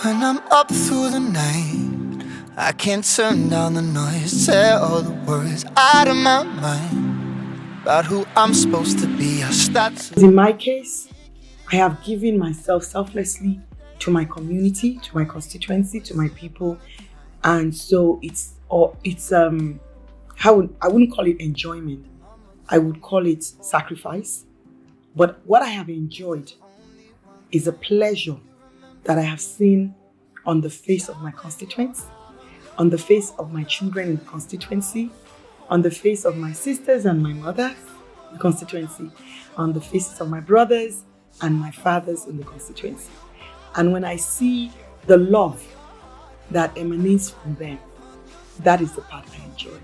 When I'm up through the night, I can't turn down the noise. Tear all the words out of my mind about who I'm supposed to be. I start to... In my case, I have given myself selflessly to my community, to my constituency, to my people, and so I wouldn't call it enjoyment. I would call it sacrifice. But what I have enjoyed is a pleasure that I have seen on the face of my constituents, on the face of my children in the constituency, on the face of my sisters and my mothers in the constituency, on the faces of my brothers and my fathers in the constituency. And when I see the love that emanates from them, that is the part I enjoy,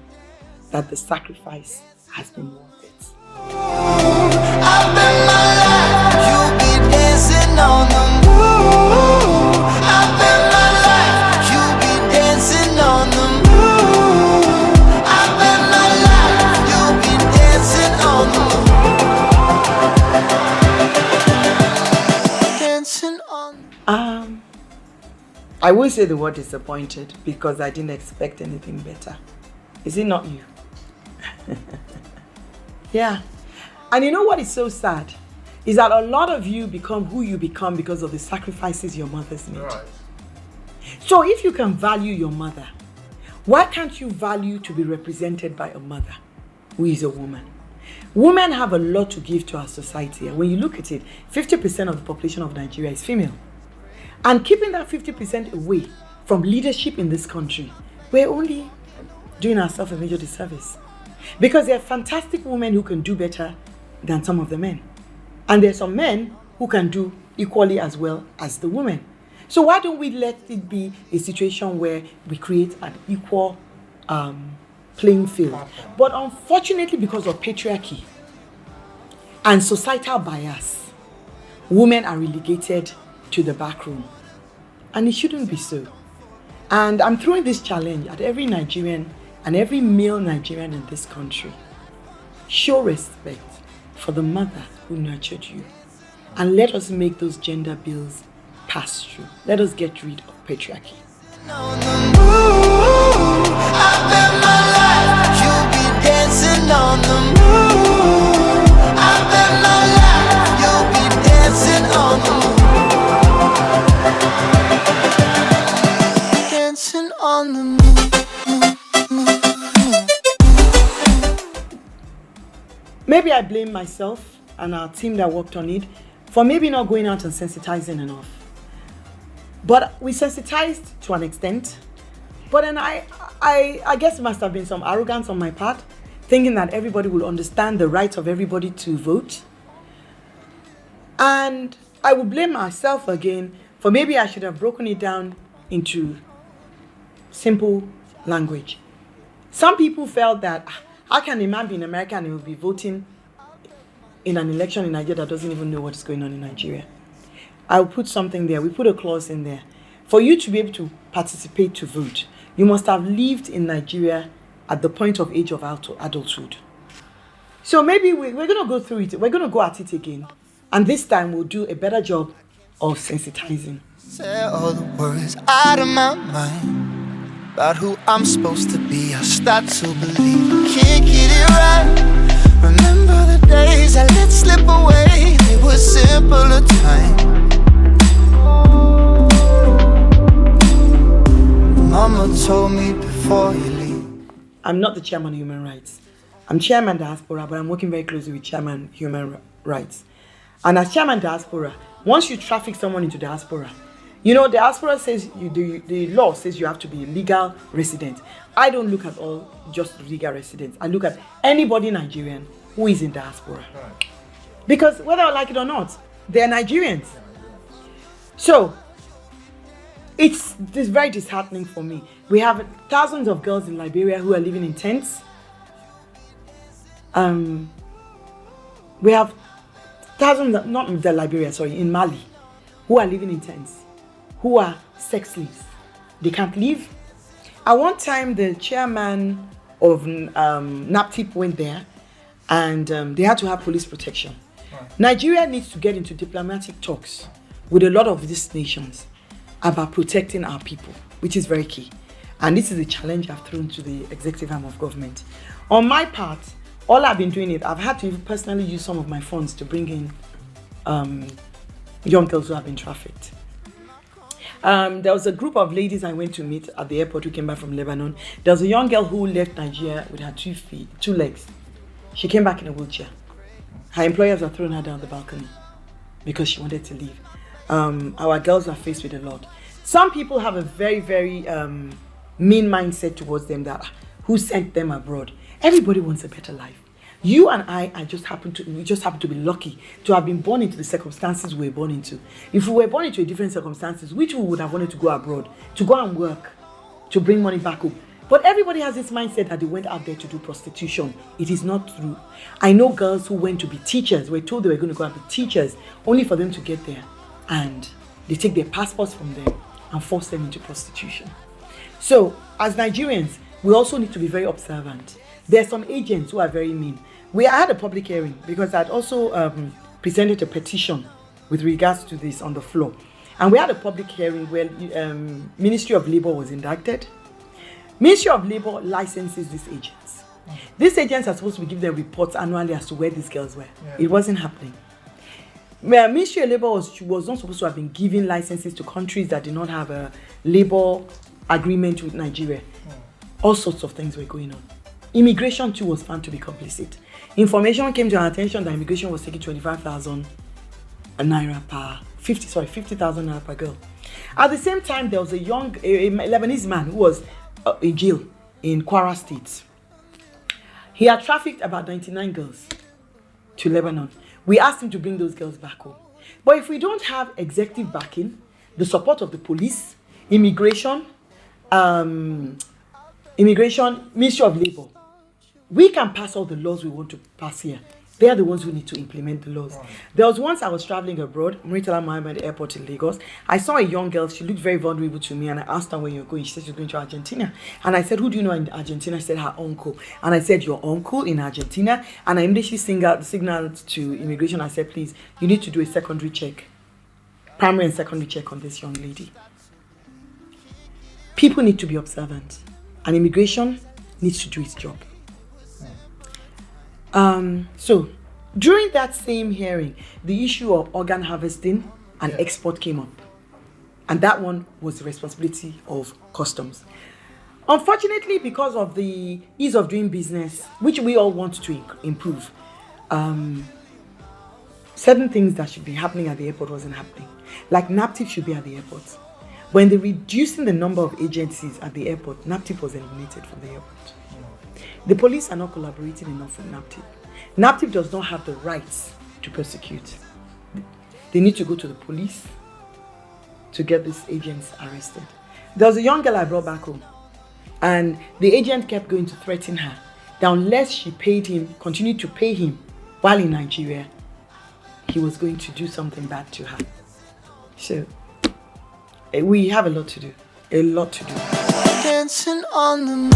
that the sacrifice has been worth it. I've been my life, you be dancing on the moon. I've been my life, you be dancing on the moon. I've been my life, you be dancing on the moon. Dancing on. I will say the word disappointed because I didn't expect anything better. Is it not you? Yeah. And you know what is so sad? Is that a lot of you become who you become because of the sacrifices your mothers made. Right. So if you can value your mother, why can't you value to be represented by a mother who is a woman? Women have a lot to give to our society. And when you look at it, 50% of the population of Nigeria is female. And keeping that 50% away from leadership in this country, we're only doing ourselves a major disservice. Because there are fantastic women who can do better than some of the men. And there are some men who can do equally as well as the women. So why don't we let it be a situation where we create an equal playing field? But unfortunately, because of patriarchy and societal bias, women are relegated to the back room. And it shouldn't be so. And I'm throwing this challenge at every Nigerian and every male Nigerian in this country. Show respect for the mother who nurtured you. And let us make those gender bills pass through. Let us get rid of patriarchy. On the moon, I've been my life, you be dancing on the moon. I've been my life, you be dancing on the moon. Dancing on the moon. Maybe I blame myself and our team that worked on it for maybe not going out and sensitizing enough. But we sensitized to an extent. But then I guess it must have been some arrogance on my part, thinking that everybody will understand the right of everybody to vote. And I will blame myself again for maybe I should have broken it down into simple language. Some people felt that, how can a man be in America and he will be voting in an election in Nigeria that doesn't even know what's going on in Nigeria? I'll put something there. We put a clause in there. For you to be able to participate to vote, you must have lived in Nigeria at the point of age of adulthood. So maybe we're going to go through it. We're going to go at it again. And this time we'll do a better job of sensitizing. Say all the words out of my mind about who I'm supposed to be. I start to believe I can't get it right. Remember the days I let slip away. They were simpler times. Mama told me before you leave. I'm not the chairman of Human Rights. I'm chairman Diaspora, but I'm working very closely with chairman Human Rights. And as chairman Diaspora, once you traffic someone into Diaspora, you know, Diaspora says, the law says you have to be a legal resident. I don't look at all just legal residents. I look at anybody Nigerian who is in Diaspora. Because whether I like it or not, they're Nigerians. So, it's very disheartening for me. We have thousands of girls in Liberia who are living in tents. We have thousands, in Mali, who are living in tents, who are sex slaves. They can't leave. At one time, the chairman of NAPTIP went there, and they had to have police protection. Right. Nigeria needs to get into diplomatic talks with a lot of these nations about protecting our people, which is very key. And this is a challenge I've thrown to the executive arm of government. On my part, all I've been doing is I've had to personally use some of my funds to bring in young girls who have been trafficked. There was a group of ladies I went to meet at the airport who came back from Lebanon. There was a young girl who left Nigeria with her 2 legs. She came back in a wheelchair. Her employers were throwing her down the balcony because she wanted to leave. Our girls are faced with a lot. Some people have a very, very mean mindset towards them, that who sent them abroad. Everybody wants a better life. You and I just happen to be lucky to have been born into the circumstances we were born into. If we were born into a different circumstances, which we would have wanted to go abroad, to go and work, to bring money back home. But everybody has this mindset that they went out there to do prostitution. It is not true. I know girls who went to be teachers, were told they were going to go and be teachers, only for them to get there and they take their passports from them and force them into prostitution. So, as Nigerians, we also need to be very observant. There are some agents who are very mean. I had a public hearing because I had also presented a petition with regards to this on the floor. And we had a public hearing where Ministry of Labour was indicted. Ministry of Labour licenses these agents. These agents are supposed to be giving them reports annually as to where these girls were. Yeah. It wasn't happening. Ministry of Labour was not supposed to have been giving licenses to countries that did not have a labour agreement with Nigeria. All sorts of things were going on. Immigration too was found to be complicit. Information came to our attention that immigration was taking 25,000 naira per 50,000 naira per girl. At the same time, there was a Lebanese man who was in jail in Kwara State. He had trafficked about 99 girls to Lebanon. We asked him to bring those girls back home. But if we don't have executive backing, the support of the police, immigration, Ministry of Labour, we can pass all the laws we want to pass here. They are the ones who need to implement the laws. Right. There was once I was traveling abroad, Muritala Mohammed Airport in Lagos. I saw a young girl. She looked very vulnerable to me, and I asked her where you're going. She said she's going to Argentina. And I said, who do you know in Argentina? She said her uncle. And I said, your uncle in Argentina? And I immediately signaled to immigration. I said, please, you need to do a secondary check, primary and secondary check on this young lady. People need to be observant, and immigration needs to do its job. So, during that same hearing, the issue of organ harvesting and export came up. And that one was the responsibility of customs. Unfortunately, because of the ease of doing business, which we all want to improve, certain things that should be happening at the airport wasn't happening. Like NAPTIP should be at the airport. When they're reducing the number of agencies at the airport, NAPTIP was eliminated from the airport. The police are not collaborating enough with NAPTIP. NAPTIP does not have the rights to prosecute. They need to go to the police to get these agents arrested. There was a young girl I brought back home, and the agent kept going to threaten her that unless she paid him, continued to pay him while in Nigeria, he was going to do something bad to her. So, we have a lot to do. A lot to do. Dancing on the moon.